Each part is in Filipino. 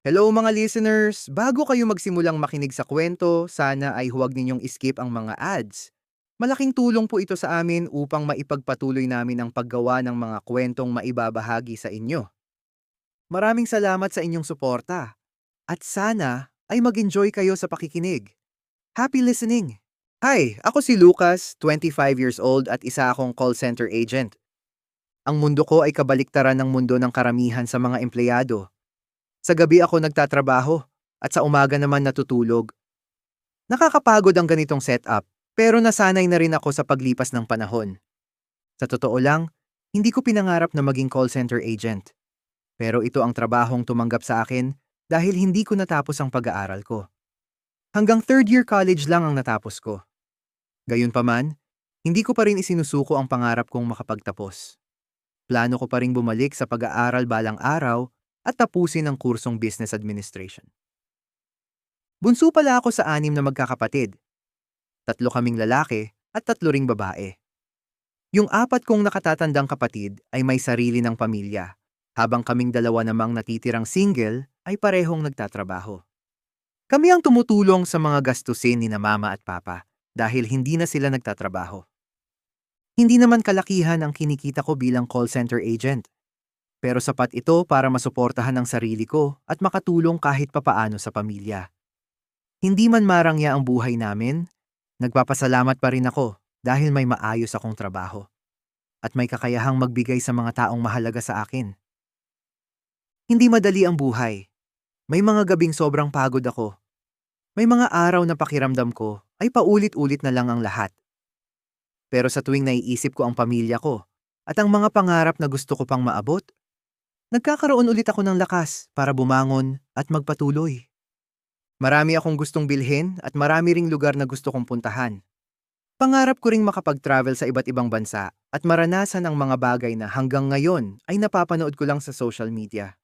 Hello mga listeners! Bago kayo magsimulang makinig sa kwento, sana ay huwag ninyong skip ang mga ads. Malaking tulong po ito sa amin upang maipagpatuloy namin ang paggawa ng mga kwentong maibabahagi sa inyo. Maraming salamat sa inyong suporta. At sana ay mag-enjoy kayo sa pakikinig. Happy listening! Hi! Ako si Lucas, 25 years old at isa akong call center agent. Ang mundo ko ay kabaliktaran ng mundo ng karamihan sa mga empleyado. Sa gabi ako nagtatrabaho at sa umaga naman natutulog. Nakakapagod ang ganitong setup, pero nasanay na rin ako sa paglipas ng panahon. Sa totoo lang, hindi ko pinangarap na maging call center agent. Pero ito ang trabahong tumanggap sa akin dahil hindi ko natapos ang pag-aaral ko. Hanggang third year college lang ang natapos ko. Gayunpaman, hindi ko pa rin isinusuko ang pangarap kong makapagtapos. Plano ko pa rin bumalik sa pag-aaral balang araw at tapusin ang kursong Business Administration. Bunso pala ako sa 6 na magkakapatid. 3 kaming lalaki at 3 ring babae. Yung 4 kong nakatatandang kapatid ay may sarili ng pamilya, habang kaming 2 namang natitirang single ay parehong nagtatrabaho. Kami ang tumutulong sa mga gastusin ni na mama at papa dahil hindi na sila nagtatrabaho. Hindi naman kalakihan ang kinikita ko bilang call center agent, pero sapat ito para masuportahan ang sarili ko at makatulong kahit papaano sa pamilya. Hindi man marangya ang buhay namin, nagpapasalamat pa rin ako dahil may maayos akong trabaho at may kakayahang magbigay sa mga taong mahalaga sa akin. Hindi madali ang buhay. May mga gabing sobrang pagod ako. May mga araw na pakiramdam ko ay paulit-ulit na lang ang lahat. Pero sa tuwing naiisip ko ang pamilya ko at ang mga pangarap na gusto ko pang maabot, nagkakaroon ulit ako ng lakas para bumangon at magpatuloy. Marami akong gustong bilhin at marami ring lugar na gusto kong puntahan. Pangarap ko ring makapag-travel sa iba't ibang bansa at maranasan ang mga bagay na hanggang ngayon ay napapanood ko lang sa social media.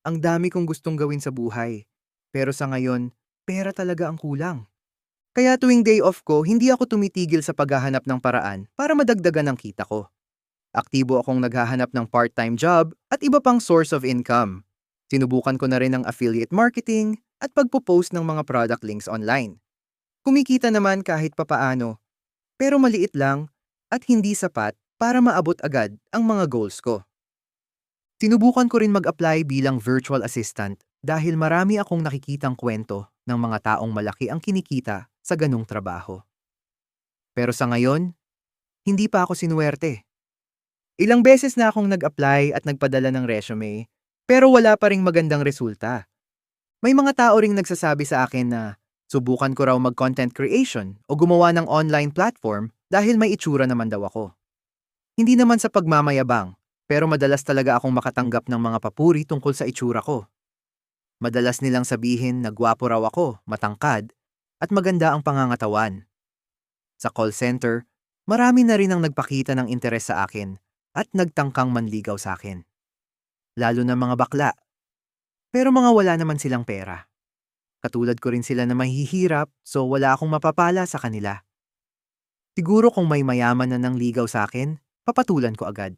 Ang dami kong gustong gawin sa buhay, pero sa ngayon, pera talaga ang kulang. Kaya tuwing day off ko, hindi ako tumitigil sa paghahanap ng paraan para madagdagan ang kita ko. Aktibo akong naghahanap ng part-time job at iba pang source of income. Sinubukan ko na rin ang affiliate marketing at pagpo-post ng mga product links online. Kumikita naman kahit papaano, pero maliit lang at hindi sapat para maabot agad ang mga goals ko. Sinubukan ko rin mag-apply bilang virtual assistant dahil marami akong nakikitang kwento ng mga taong malaki ang kinikita sa ganong trabaho. Pero sa ngayon, hindi pa ako sinuwerte. Ilang beses na akong nag-apply at nagpadala ng resume, pero wala pa ring magandang resulta. May mga tao ring nagsasabi sa akin na subukan ko raw mag-content creation o gumawa ng online platform dahil may itsura naman daw ako. Hindi naman sa pagmamayabang, pero madalas talaga akong makatanggap ng mga papuri tungkol sa itsura ko. Madalas nilang sabihin na gwapo raw ako, matangkad, at maganda ang pangangatawan. Sa call center, marami na rin ang nagpakita ng interes sa akin at nagtangkang manligaw sa akin. Lalo na mga bakla. Pero mga wala naman silang pera. Katulad ko rin sila na mahihirap, so wala akong mapapala sa kanila. Siguro kung may mayaman na nang ligaw sa akin, papatulan ko agad.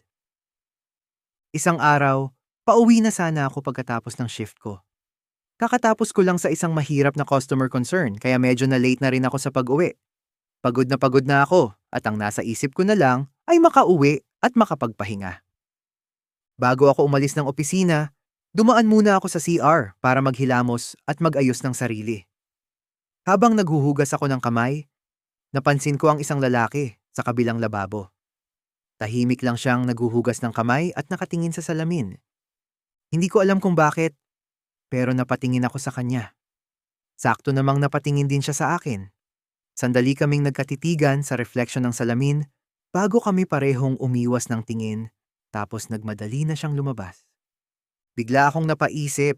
Isang araw, pauwi na sana ako pagkatapos ng shift ko. Kakatapos ko lang sa isang mahirap na customer concern kaya medyo na late na rin ako sa pag-uwi. Pagod na ako at ang nasa isip ko na lang ay makauwi at makapagpahinga. Bago ako umalis ng opisina, dumaan muna ako sa CR para maghilamos at mag-ayos ng sarili. Habang naghuhugas ako ng kamay, napansin ko ang isang lalaki sa kabilang lababo. Tahimik lang siyang naghuhugas ng kamay at nakatingin sa salamin. Hindi ko alam kung bakit, pero napatingin ako sa kanya. Sakto namang napatingin din siya sa akin. Sandali kaming nagkatitigan sa refleksyon ng salamin bago kami parehong umiwas ng tingin tapos nagmadali na siyang lumabas. Bigla akong napaisip.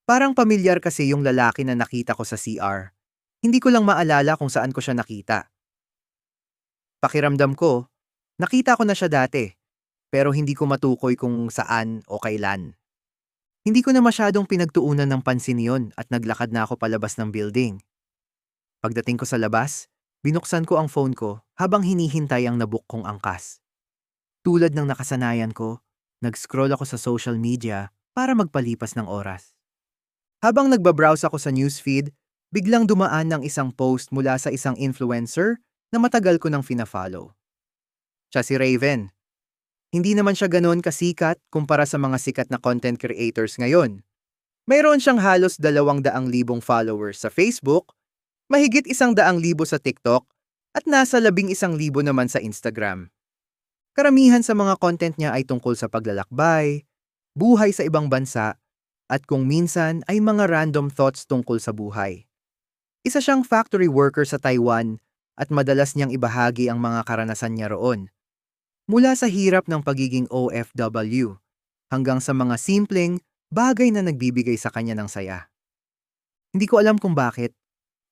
Parang pamilyar kasi yung lalaki na nakita ko sa CR. Hindi ko lang maalala kung saan ko siya nakita. Pakiramdam ko, nakita ko na siya dati, pero hindi ko matukoy kung saan o kailan. Hindi ko na masyadong pinagtuunan ng pansin yon at naglakad na ako palabas ng building. Pagdating ko sa labas, binuksan ko ang phone ko habang hinihintay ang nabook kong angkas. Tulad ng nakasanayan ko, nag-scroll ako sa social media para magpalipas ng oras. Habang nagbabrowse ako sa newsfeed, biglang dumaan ng isang post mula sa isang influencer na matagal ko nang fina-follow. Siya si Raven. Hindi naman siya ganoon kasikat kumpara sa mga sikat na content creators ngayon. Mayroon siyang halos 200,000 followers sa Facebook, mahigit 100,000 sa TikTok, at nasa 11,000 naman sa Instagram. Karamihan sa mga content niya ay tungkol sa paglalakbay, buhay sa ibang bansa, at kung minsan ay mga random thoughts tungkol sa buhay. Isa siyang factory worker sa Taiwan at madalas niyang ibahagi ang mga karanasan niya roon. Mula sa hirap ng pagiging OFW hanggang sa mga simpleng bagay na nagbibigay sa kanya ng saya. Hindi ko alam kung bakit,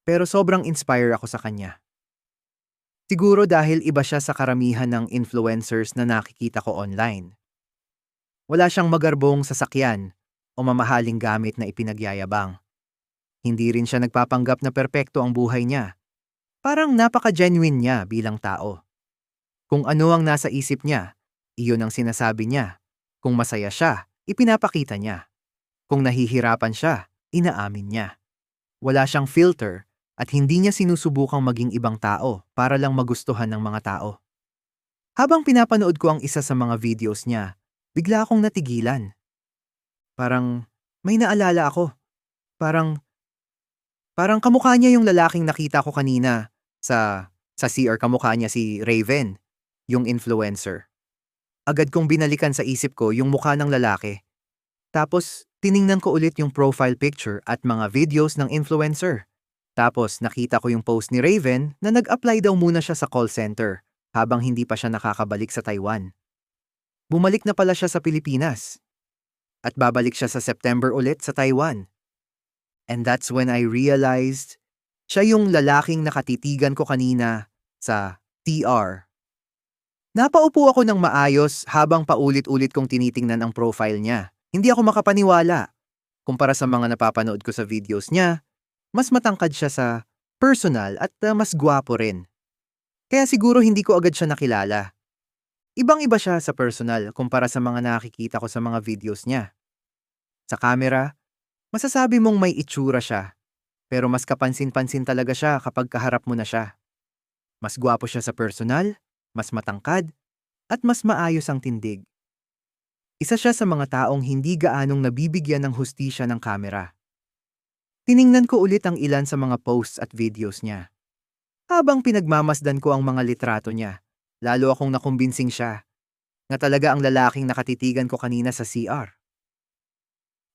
pero sobrang inspire ako sa kanya. Siguro dahil iba siya sa karamihan ng influencers na nakikita ko online. Wala siyang magarbong sasakyan o mamahaling gamit na ipinagyayabang. Hindi rin siya nagpapanggap na perpekto ang buhay niya. Parang napaka-genuine niya bilang tao. Kung ano ang nasa isip niya, iyon ang sinasabi niya. Kung masaya siya, ipinapakita niya. Kung nahihirapan siya, inaamin niya. Wala siyang filter at hindi niya sinusubukang maging ibang tao para lang magustuhan ng mga tao. Habang pinapanood ko ang isa sa mga videos niya, bigla akong natigilan. Parang may naalala ako. Parang kamukha niya yung lalaking nakita ko kanina sa CR, kamukha niya si Raven, yung influencer. Agad kong binalikan sa isip ko yung mukha ng lalaki. Tapos, tiningnan ko ulit yung profile picture at mga videos ng influencer. Tapos, nakita ko yung post ni Raven na nag-apply daw muna siya sa call center habang hindi pa siya nakakabalik sa Taiwan. Bumalik na pala siya sa Pilipinas. At babalik siya sa September ulit sa Taiwan. And that's when I realized siya yung lalaking nakatitigan ko kanina sa TR. Napaupo ako ng maayos habang paulit-ulit kong tinitingnan ang profile niya. Hindi ako makapaniwala. Kumpara sa mga napapanood ko sa videos niya, mas matangkad siya sa personal at mas gwapo rin. Kaya siguro hindi ko agad siya nakilala. Ibang-iba siya sa personal kumpara sa mga nakikita ko sa mga videos niya. Sa camera, masasabi mong may itsura siya, pero mas kapansin-pansin talaga siya kapag kaharap mo na siya. Mas gwapo siya sa personal, mas matangkad, at mas maayos ang tindig. Isa siya sa mga taong hindi gaanong nabibigyan ng hustisya ng kamera. Tiningnan ko ulit ang ilan sa mga posts at videos niya. Habang pinagmamasdan ko ang mga litrato niya, lalo akong nakumbinsing siya na talaga ang lalaking nakatitigan ko kanina sa CR.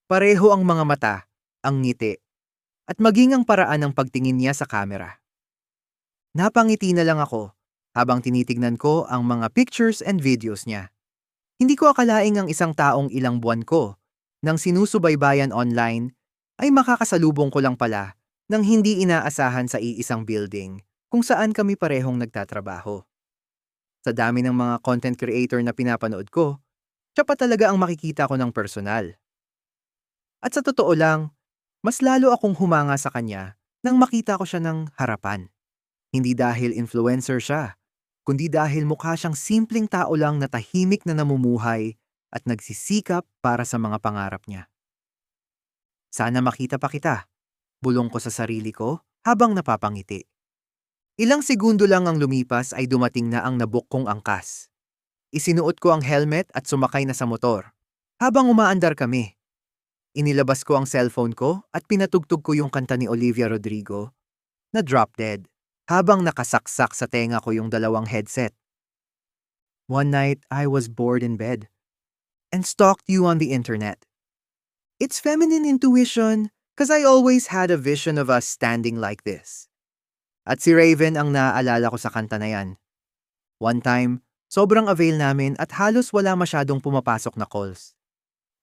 Pareho ang mga mata, ang ngiti, at maging ang paraan ng pagtingin niya sa kamera. Napangiti na lang ako habang tinitignan ko ang mga pictures and videos niya. Hindi ko akalaing ang isang taong ilang buwan ko nang sinusubaybayan online ay makakasalubong ko lang pala nang hindi inaasahan sa iisang building kung saan kami parehong nagtatrabaho. Sa dami ng mga content creator na pinapanood ko, siya pa talaga ang makikita ko ng personal. At sa totoo lang, mas lalo akong humanga sa kanya nang makita ko siya ng harapan. Hindi dahil influencer siya, kundi dahil mukha siyang simpleng tao lang na tahimik na namumuhay at nagsisikap para sa mga pangarap niya. Sana makita pa kita, bulong ko sa sarili ko habang napapangiti. Ilang segundo lang ang lumipas ay dumating na ang nabuk kong angkas. Isinuot ko ang helmet at sumakay na sa motor. Habang umaandar kami, inilabas ko ang cellphone ko at pinatugtog ko yung kanta ni Olivia Rodrigo na Drop Dead habang nakasaksak sa tenga ko yung dalawang headset. One night, I was bored in bed and stalked you on the internet. It's feminine intuition because I always had a vision of us standing like this. At si Raven ang naaalala ko sa kanta na yan. One time, sobrang avail namin at halos wala masyadong pumapasok na calls.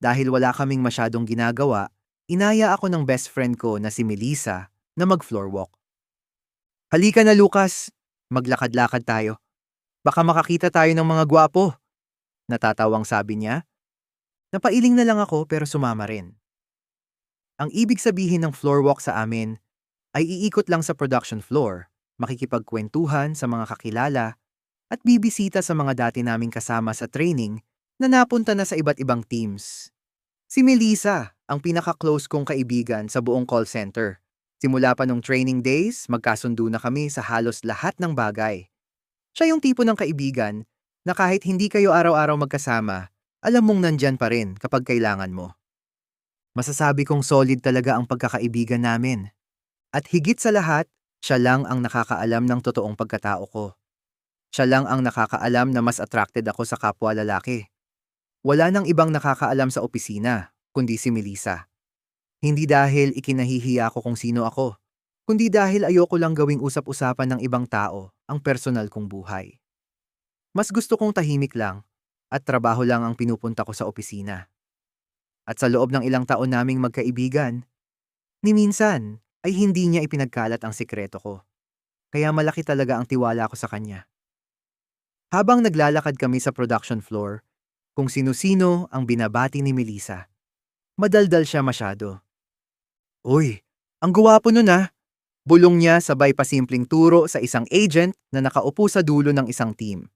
Dahil wala kaming masyadong ginagawa, inaya ako ng best friend ko na si Melissa na mag-floor walk. Halika na Lucas, maglakad-lakad tayo. Baka makakita tayo ng mga gwapo. Natatawang sabi niya. Napailing na lang ako pero sumama rin. Ang ibig sabihin ng floor walk sa amin ay iikot lang sa production floor, makikipagkwentuhan sa mga kakilala, at bibisita sa mga dati naming kasama sa training na napunta na sa iba't ibang teams. Si Melissa, ang pinaka-close kong kaibigan sa buong call center. Simula pa nung training days, magkasundo na kami sa halos lahat ng bagay. Siya yung tipo ng kaibigan na kahit hindi kayo araw-araw magkasama, alam mong nandyan pa rin kapag kailangan mo. Masasabi kong solid talaga ang pagkakaibigan namin. At higit sa lahat, siya lang ang nakakaalam ng totoong pagkatao ko. Siya lang ang nakakaalam na mas attracted ako sa kapwa lalaki. Wala nang ibang nakakaalam sa opisina, kundi si Melissa. Hindi dahil ikinahihiya ko kung sino ako, kundi dahil ayoko lang gawing usap-usapan ng ibang tao ang personal kong buhay. Mas gusto kong tahimik lang at trabaho lang ang pinupunta ko sa opisina. At sa loob ng ilang taon naming magkaibigan, ni minsan ay hindi niya ipinagkalat ang sikreto ko. Kaya malaki talaga ang tiwala ko sa kanya. Habang naglalakad kami sa production floor, kung sino-sino ang binabati ni Melissa, madaldal siya masyado. Uy, ang gwapo nun ah! Bulong niya sabay pasimpleng turo sa isang agent na nakaupo sa dulo ng isang team.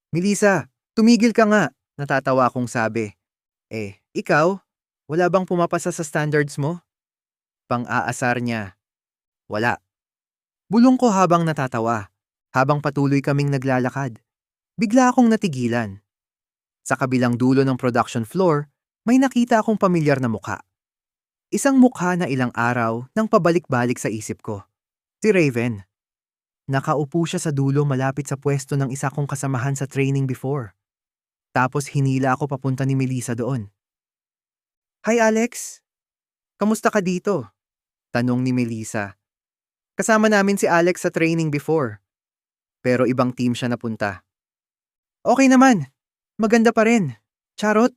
Melissa, tumigil ka nga, natatawa kong sabi. Ikaw? Wala bang pumapasa sa standards mo? Pang-aasar niya. Wala. Bulong ko habang natatawa, habang patuloy kaming naglalakad. Bigla akong natigilan. Sa kabilang dulo ng production floor, may nakita akong pamilyar na mukha. Isang mukha na ilang araw nang pabalik-balik sa isip ko. Si Raven. Nakaupo siya sa dulo malapit sa pwesto ng isa kong kasamahan sa training before. Tapos hinila ako papunta ni Melissa doon. Hi Alex! Kamusta ka dito? Tanong ni Melissa. Kasama namin si Alex sa training before. Pero ibang team siya napunta. Okay naman. Maganda pa rin. Charot!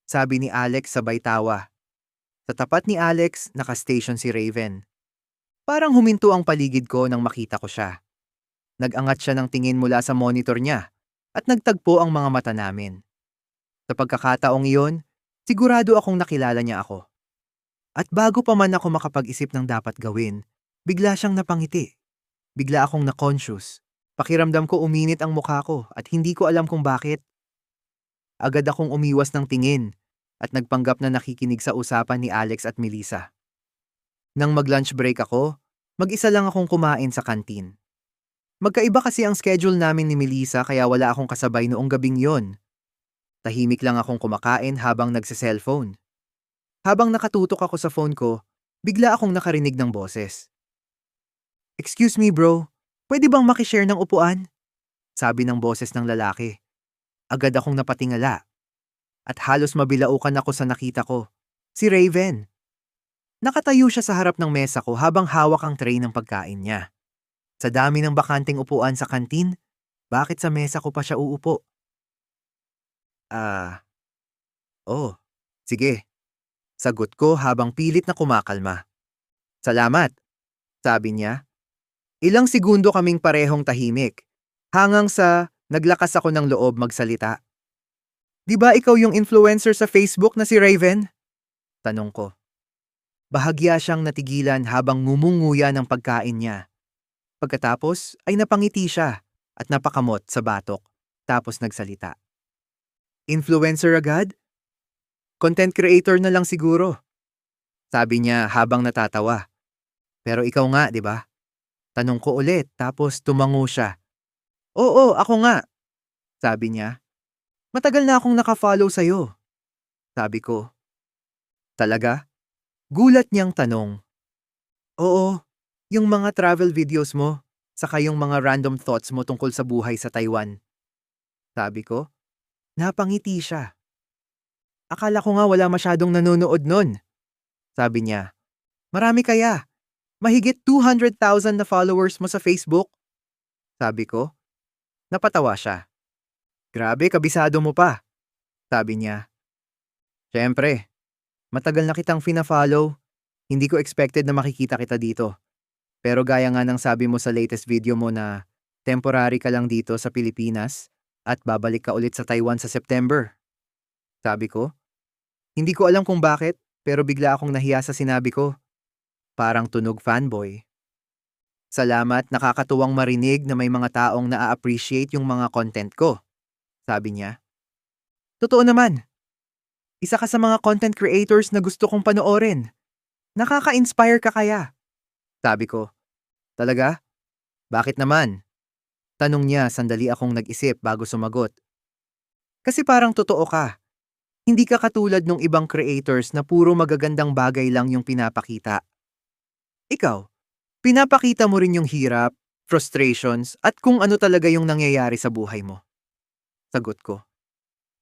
Sabi ni Alex sabay tawa. Sa tapat ni Alex, nakastation si Raven. Parang huminto ang paligid ko nang makita ko siya. Nag-angat siya ng tingin mula sa monitor niya at nagtagpo ang mga mata namin. Sa pagkakataong iyon, sigurado akong nakilala niya ako. At bago pa man ako makapag-isip ng dapat gawin, bigla siyang napangiti. Bigla akong na-conscious. Pakiramdam ko uminit ang mukha ko at hindi ko alam kung bakit. Agad akong umiwas ng tingin at nagpanggap na nakikinig sa usapan ni Alex at Melissa. Nang mag-lunch break ako, mag-isa lang akong kumain sa kantin. Magkaiba kasi ang schedule namin ni Melissa kaya wala akong kasabay noong gabing yon. Tahimik lang akong kumakain habang nagse-cellphone. Habang nakatutok ako sa phone ko, bigla akong nakarinig ng boses. Excuse me bro, pwede bang makishare ng upuan? Sabi ng boses ng lalaki. Agad akong napatingala. At halos mabilaukan ako sa nakita ko. Si Raven. Nakatayo siya sa harap ng mesa ko habang hawak ang tray ng pagkain niya. Sa dami ng bakanting upuan sa kantin, bakit sa mesa ko pa siya uupo? Oh, sige. Sagot ko habang pilit na kumakalma. Salamat, sabi niya. Ilang segundo kaming parehong tahimik, hanggang sa naglakas ako ng loob magsalita. Di ba ikaw yung influencer sa Facebook na si Raven? Tanong ko. Bahagya siyang natigilan habang ngumunguya ng pagkain niya. Pagkatapos ay napangiti siya at napakamot sa batok, tapos nagsalita. Influencer agad? Content creator na lang siguro. Sabi niya habang natatawa. Pero ikaw nga, di ba? Tanong ko ulit tapos tumango siya. Oo, ako nga. Sabi niya. Matagal na akong nakafollow sa'yo. Sabi ko. Talaga? Gulat niyang tanong. Oo, yung mga travel videos mo, saka yung mga random thoughts mo tungkol sa buhay sa Taiwan. Sabi ko. Napangiti siya. Akala ko nga wala masyadong nanonood nun. Sabi niya. Marami kaya. Mahigit 200,000 na followers mo sa Facebook. Sabi ko. Napatawa siya. Grabe, kabisado mo pa. Sabi niya. Siyempre, matagal na kitang fina-follow. Hindi ko expected na makikita kita dito. Pero gaya nga ng sabi mo sa latest video mo na temporary ka lang dito sa Pilipinas at babalik ka ulit sa Taiwan sa September. Sabi ko. Hindi ko alam kung bakit, pero bigla akong nahiya sa sinabi ko. Parang tunog fanboy. Salamat, nakakatuwang marinig na may mga taong na-appreciate yung mga content ko. Sabi niya. Totoo naman. Isa ka sa mga content creators na gusto kong panoorin. Nakaka-inspire ka kaya? Sabi ko, talaga? Bakit naman? Tanong niya, sandali akong nag-isip bago sumagot. Kasi parang totoo ka. Hindi ka katulad ng ibang creators na puro magagandang bagay lang yung pinapakita. Ikaw, pinapakita mo rin yung hirap, frustrations, at kung ano talaga yung nangyayari sa buhay mo. Sagot ko.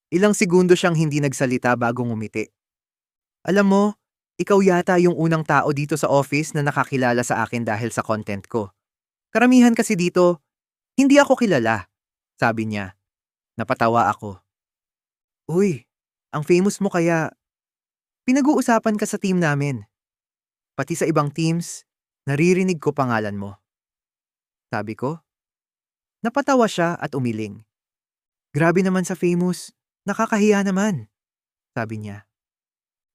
Ilang segundo siyang hindi nagsalita bago ngumiti. Alam mo, ikaw yata yung unang tao dito sa office na nakakilala sa akin dahil sa content ko. Karamihan kasi dito, hindi ako kilala, sabi niya. Napatawa ako. Uy, ang famous mo kaya pinag-uusapan ka sa team namin. Pati sa ibang teams, naririnig ko pangalan mo. Sabi ko. Napatawa siya at umiling. Grabe naman sa famous, nakakahiya naman, sabi niya.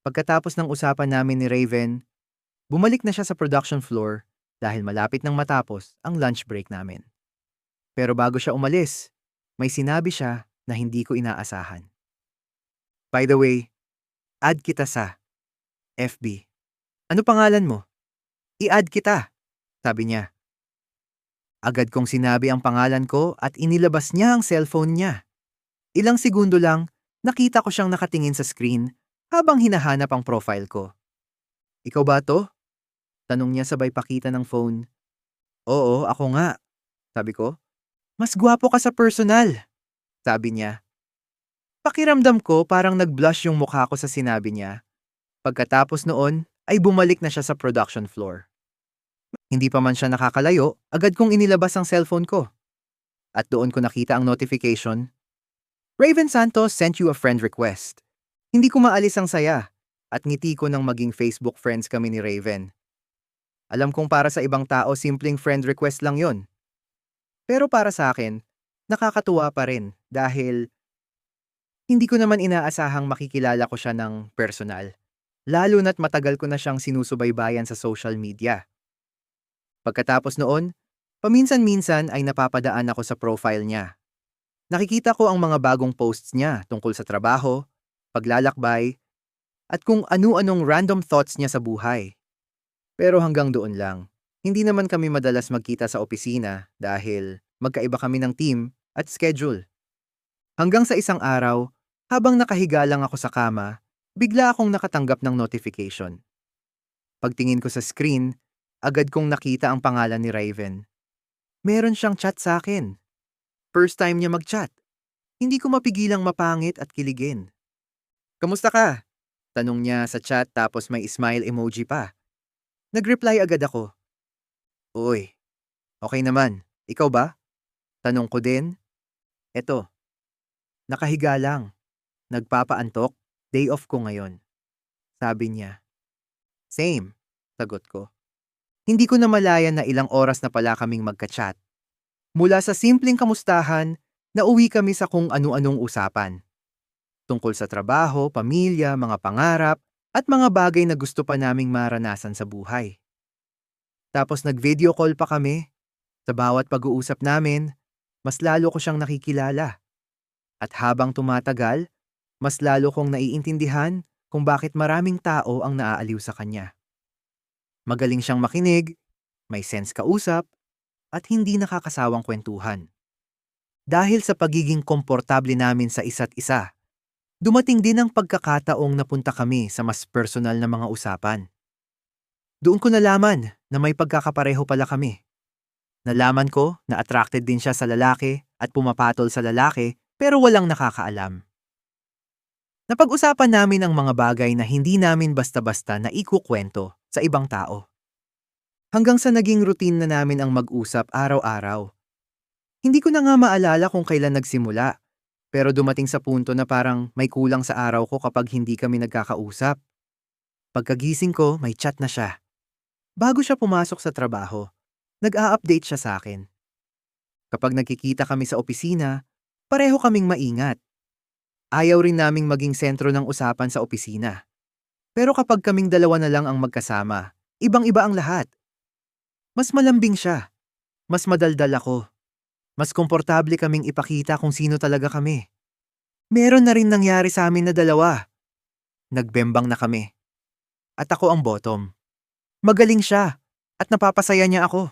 Pagkatapos ng usapan namin ni Raven, bumalik na siya sa production floor dahil malapit nang matapos ang lunch break namin. Pero bago siya umalis, may sinabi siya na hindi ko inaasahan. By the way, add kita sa FB. Ano pangalan mo? I-add kita, sabi niya. Agad kong sinabi ang pangalan ko at inilabas niya ang cellphone niya. Ilang segundo lang, nakita ko siyang nakatingin sa screen habang hinahanap ang profile ko. Ikaw ba to? Tanong niya sabay pakita ng phone. Oo, ako nga, sabi ko. Mas gwapo ka sa personal, sabi niya. Pakiramdam ko parang nag-blush yung mukha ko sa sinabi niya. Pagkatapos noon, ay bumalik na siya sa production floor. Hindi pa man siya nakakalayo, agad kong inilabas ang cellphone ko. At doon ko nakita ang notification. Raven Santos sent you a friend request. Hindi ko maalis ang saya at ngiti ko nang maging Facebook friends kami ni Raven. Alam kong para sa ibang tao simpleng friend request lang yon. Pero para sa akin, nakakatuwa pa rin dahil hindi ko naman inaasahang makikilala ko siya ng personal. Lalo na't matagal ko na siyang sinusubaybayan sa social media. Pagkatapos noon, paminsan-minsan ay napapadaan ako sa profile niya. Nakikita ko ang mga bagong posts niya tungkol sa trabaho, paglalakbay, at kung ano-anong random thoughts niya sa buhay. Pero hanggang doon lang. Hindi naman kami madalas magkita sa opisina dahil magkaiba kami ng team at schedule. Hanggang sa isang araw, habang nakahiga lang ako sa kama, bigla akong nakatanggap ng notification. Pagtingin ko sa screen, agad kong nakita ang pangalan ni Raven. Meron siyang chat sa akin. First time niya mag-chat. Hindi ko mapigilang mapangit at kiligin. Kamusta ka? Tanong niya sa chat tapos may smile emoji pa. Nag-reply agad ako. Uy, okay naman. Ikaw ba? Tanong ko din. Eto, nakahiga lang. Nagpapaantok. Day off ko ngayon. Sabi niya. Same, sagot ko. Hindi ko namalayan na ilang oras na pala kaming magka-chat. Mula sa simpleng kamustahan, nauwi kami sa kung ano-anong usapan. Tungkol sa trabaho, pamilya, mga pangarap, at mga bagay na gusto pa naming maranasan sa buhay. Tapos nag-video call pa kami. Sa bawat pag-uusap namin, mas lalo ko siyang nakikilala. At habang tumatagal, mas lalo kong naiintindihan kung bakit maraming tao ang naaaliw sa kanya. Magaling siyang makinig, may sense kausap, at hindi nakakasawang kwentuhan. Dahil sa pagiging komportable namin sa isa't isa, dumating din ang pagkakataong napunta kami sa mas personal na mga usapan. Doon ko nalaman na may pagkakapareho pala kami. Nalaman ko na attracted din siya sa lalaki at pumapatol sa lalaki pero walang nakakaalam. Napag-usapan namin ang mga bagay na hindi namin basta-basta na ikukwento sa ibang tao. Hanggang sa naging routine na namin ang mag-usap araw-araw. Hindi ko na nga maalala kung kailan nagsimula, pero dumating sa punto na parang may kulang sa araw ko kapag hindi kami nagkakausap. Pagkagising ko, may chat na siya. Bago siya pumasok sa trabaho, nag-a-update siya sa akin. Kapag nagkikita kami sa opisina, pareho kaming maingat. Ayaw rin naming maging sentro ng usapan sa opisina. Pero kapag kaming dalawa na lang ang magkasama, ibang-iba ang lahat. Mas malambing siya. Mas madaldal ako. Mas komportable kaming ipakita kung sino talaga kami. Meron na rin nangyari sa amin na dalawa. Nagbembang na kami. At ako ang bottom. Magaling siya. At napapasaya niya ako.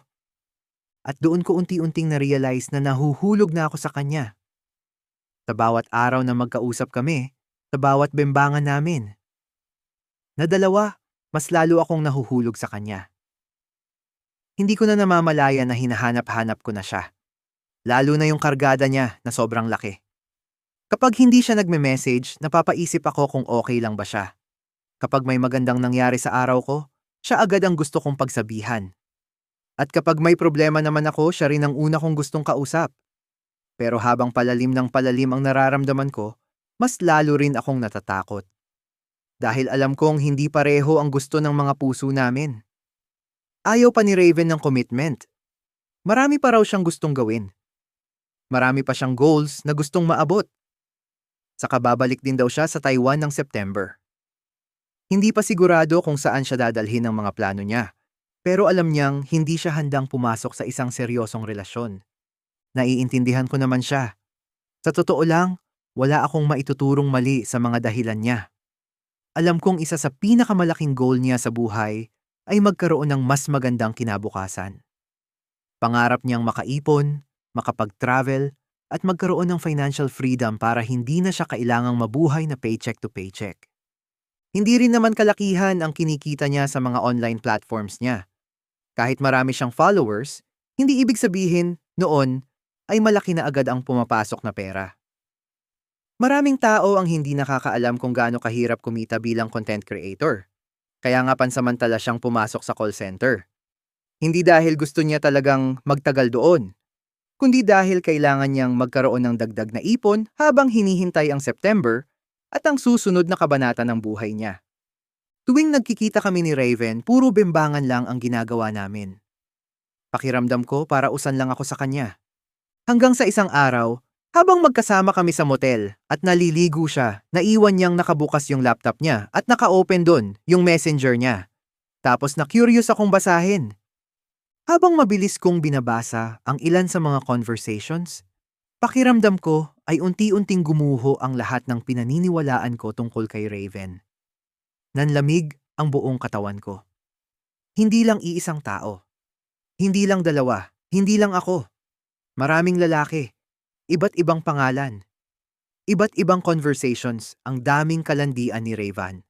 At doon ko unti-unting na-realize na nahuhulog na ako sa kanya. Sa bawat araw na magkausap kami, sa bawat bembangan namin. Na dalawa, mas lalo akong nahuhulog sa kanya. Hindi ko na namamalaya na hinahanap-hanap ko na siya. Lalo na yung kargada niya na sobrang laki. Kapag hindi siya nagme-message, napapaisip ako kung okay lang ba siya. Kapag may magandang nangyari sa araw ko, siya agad ang gusto kong pagsabihan. At kapag may problema naman ako, siya rin ang una kong gustong kausap. Pero habang palalim ng palalim ang nararamdaman ko, mas lalo rin akong natatakot. Dahil alam kong hindi pareho ang gusto ng mga puso namin. Ayaw pa ni Raven ng commitment. Marami pa raw siyang gustong gawin. Marami pa siyang goals na gustong maabot. Saka babalik din daw siya sa Taiwan ng September. Hindi pa sigurado kung saan siya dadalhin ng mga plano niya. Pero alam niyang hindi siya handang pumasok sa isang seryosong relasyon. Naiintindihan ko naman siya. Sa totoo lang, wala akong maituturong mali sa mga dahilan niya. Alam kong isa sa pinakamalaking goal niya sa buhay ay magkaroon ng mas magandang kinabukasan. Pangarap niyang makaipon, makapag-travel, at magkaroon ng financial freedom para hindi na siya kailangang mabuhay na paycheck to paycheck. Hindi rin naman kalakihan ang kinikita niya sa mga online platforms niya. Kahit marami siyang followers, hindi ibig sabihin noon ay malaki na agad ang pumapasok na pera. Maraming tao ang hindi nakakaalam kung gaano kahirap kumita bilang content creator. Kaya nga pansamantala siyang pumasok sa call center. Hindi dahil gusto niya talagang magtagal doon, kundi dahil kailangan niyang magkaroon ng dagdag na ipon habang hinihintay ang September at ang susunod na kabanata ng buhay niya. Tuwing nagkikita kami ni Raven, puro bembangan lang ang ginagawa namin. Pakiramdam ko para usan lang ako sa kanya. Hanggang sa isang araw, habang magkasama kami sa motel at naliligo siya, naiwan niyang nakabukas yung laptop niya at naka-open doon yung messenger niya. Tapos na-curious akong basahin. Habang mabilis kong binabasa ang ilan sa mga conversations, pakiramdam ko ay unti-unting gumuho ang lahat ng pinaniniwalaan ko tungkol kay Raven. Nanlamig ang buong katawan ko. Hindi lang iisang tao. Hindi lang dalawa. Hindi lang ako. Maraming lalaki. Iba't ibang pangalan. Iba't ibang conversations ang daming kalandian ni Raven.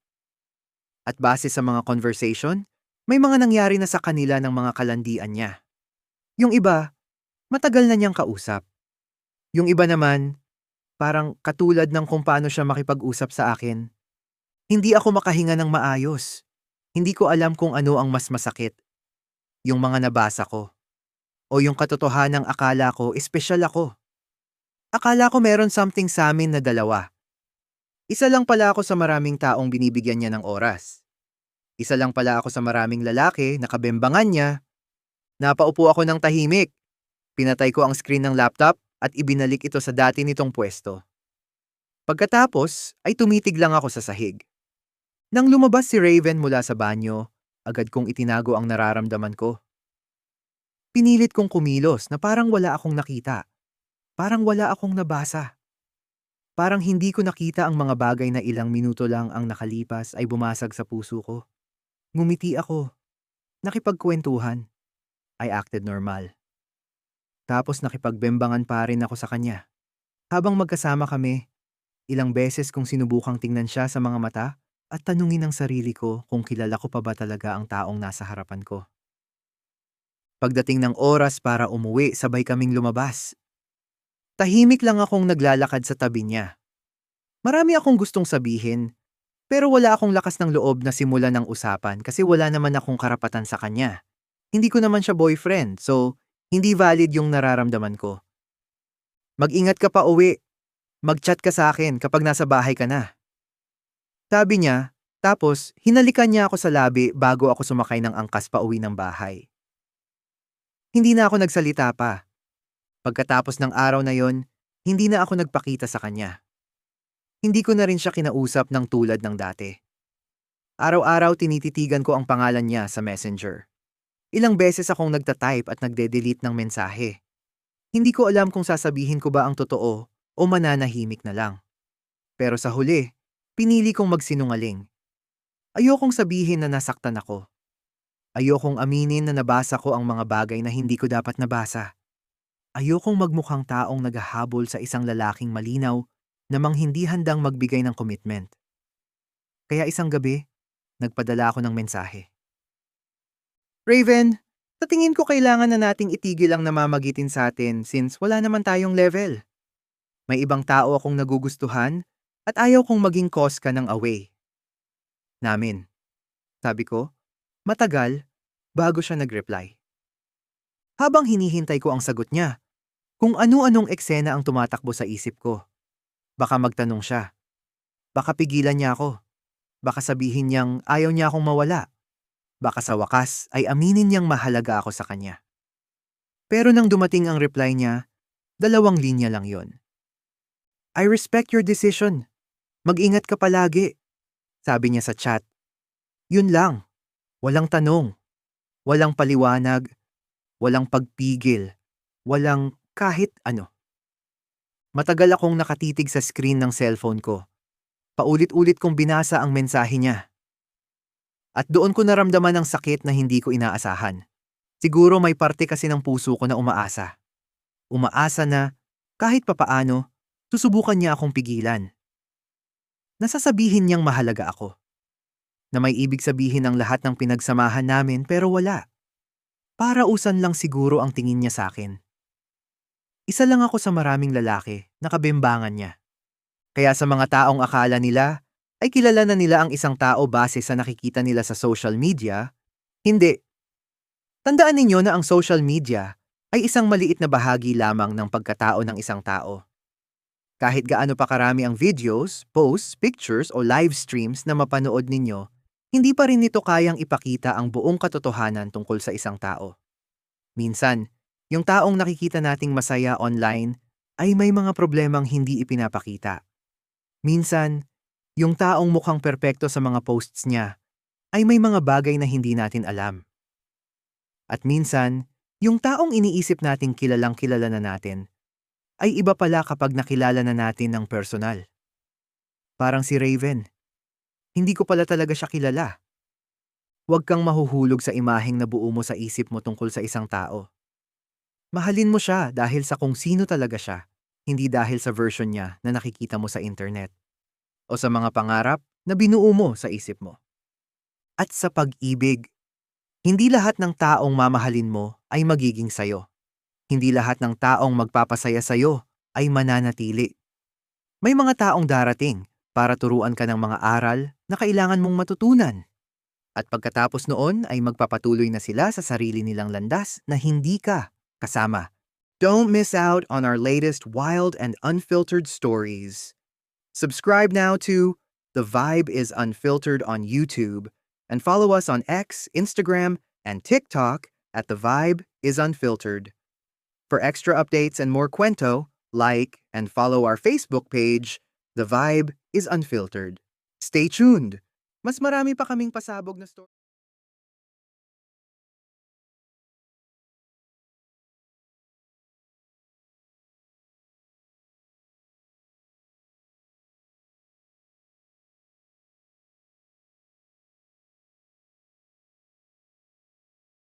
At base sa mga conversation, may mga nangyari na sa kanila ng mga kalandian niya. Yung iba, matagal na niyang kausap. Yung iba naman, parang katulad ng kung paano siya makipag-usap sa akin. Hindi ako makahinga ng maayos. Hindi ko alam kung ano ang mas masakit. Yung mga nabasa ko. O yung katotohanang akala ko, espesyal ako. Akala ko meron something sa amin na dalawa. Isa lang pala ako sa maraming taong binibigyan niya ng oras. Isa lang pala ako sa maraming lalaki na kabembangan niya. Napaupo ako ng tahimik. Pinatay ko ang screen ng laptop at ibinalik ito sa dati nitong pwesto. Pagkatapos ay tumitig lang ako sa sahig. Nang lumabas si Raven mula sa banyo, agad kong itinago ang nararamdaman ko. Pinilit kong kumilos na parang wala akong nakita. Parang wala akong nabasa. Parang hindi ko nakita ang mga bagay na ilang minuto lang ang nakalipas ay bumasag sa puso ko. Ngumiti ako. Nakipagkwentuhan. I acted normal. Tapos nakipagbembangan pa rin ako sa kanya. Habang magkasama kami, ilang beses kong sinubukang tingnan siya sa mga mata at tanungin ang sarili ko kung kilala ko pa ba talaga ang taong nasa harapan ko. Pagdating ng oras para umuwi, sabay kaming lumabas. Tahimik lang akong naglalakad sa tabi niya. Marami akong gustong sabihin, pero wala akong lakas ng loob na simulan ng usapan kasi wala naman akong karapatan sa kanya. Hindi ko naman siya boyfriend, so hindi valid yung nararamdaman ko. Mag-ingat ka pa uwi. Mag-chat ka sa akin kapag nasa bahay ka na. Sabi niya, tapos hinalikan niya ako sa labi bago ako sumakay ng angkas pa uwi ng bahay. Hindi na ako nagsalita pa. Pagkatapos ng araw na yon, hindi na ako nagpakita sa kanya. Hindi ko na rin siya kinausap ng tulad ng dati. Araw-araw tinititigan ko ang pangalan niya sa Messenger. Ilang beses akong nagtatype at nagde-delete ng mensahe. Hindi ko alam kung sasabihin ko ba ang totoo o mananahimik na lang. Pero sa huli, Pinili kong magsinungaling. Ayokong sabihin na nasaktan ako. Ayokong aminin na nabasa ko ang mga bagay na hindi ko dapat nabasa. Ayokong magmukhang taong naghahabol sa isang lalaking malinaw namang hindi handang magbigay ng commitment. Kaya isang gabi, nagpadala ako ng mensahe. Raven, sa tingin ko kailangan na nating itigil ang namamagitin sa atin since wala naman tayong level. May ibang tao akong nagugustuhan at ayaw kong maging cause ka ng away. Namin. Sabi ko, matagal, bago siya nag-reply. Habang hinihintay ko ang sagot niya, kung ano-anong eksena ang tumatakbo sa isip ko. Baka magtanong siya. Baka pigilan niya ako. Baka sabihin niyang ayaw niya akong mawala. Baka sa wakas ay aminin niyang mahalaga ako sa kanya. Pero nang dumating ang reply niya, 2 linya lang yon. I respect your decision. Mag-ingat ka palagi. Sabi niya sa chat. Yun lang. Walang tanong. Walang paliwanag. Walang pagpigil. Walang kahit ano. Matagal akong nakatitig sa screen ng cellphone ko. Paulit-ulit kong binasa ang mensahe niya. At doon ko naramdaman ang sakit na hindi ko inaasahan. Siguro may parte kasi ng puso ko na umaasa. Umaasa na, kahit papaano, susubukan niya akong pigilan. Nasasabihin niyang mahalaga ako. Na may ibig sabihin ang lahat ng pinagsamahan namin pero wala. Parausan lang siguro ang tingin niya sa akin. Isa lang ako sa maraming lalaki na kabimbangan niya. Kaya sa mga taong akala nila ay kilala na nila ang isang tao base sa nakikita nila sa social media, hindi. Tandaan ninyo na ang social media ay isang maliit na bahagi lamang ng pagkatao ng isang tao. Kahit gaano pa karami ang videos, posts, pictures o live streams na mapanood ninyo, hindi pa rin nito kayang ipakita ang buong katotohanan tungkol sa isang tao. Minsan, yung taong nakikita nating masaya online ay may mga problemang hindi ipinapakita. Minsan, yung taong mukhang perpekto sa mga posts niya ay may mga bagay na hindi natin alam. At minsan, yung taong iniisip nating kilalang kilala na natin ay iba pala kapag nakilala na natin ng personal. Parang si Raven. Hindi ko pala talaga siya kilala. Huwag kang mahuhulog sa imaheng nabuo mo sa isip mo tungkol sa isang tao. Mahalin mo siya dahil sa kung sino talaga siya, hindi dahil sa version niya na nakikita mo sa internet o sa mga pangarap na binuo mo sa isip mo. At sa pag-ibig, hindi lahat ng taong mamahalin mo ay magiging sayo. Hindi lahat ng taong magpapasaya sayo ay mananatili. May mga taong darating para turuan ka ng mga aral na kailangan mong matutunan. At pagkatapos noon ay magpapatuloy na sila sa sarili nilang landas na hindi ka kasama. Don't miss out on our latest wild and unfiltered stories. Subscribe now to The Vibe is Unfiltered on YouTube and follow us on X, Instagram, and TikTok at The Vibe is Unfiltered. For extra updates and more kwento, like and follow our Facebook page, The Vibe is Unfiltered. Stay tuned! Mas marami pa kaming pasabog na story.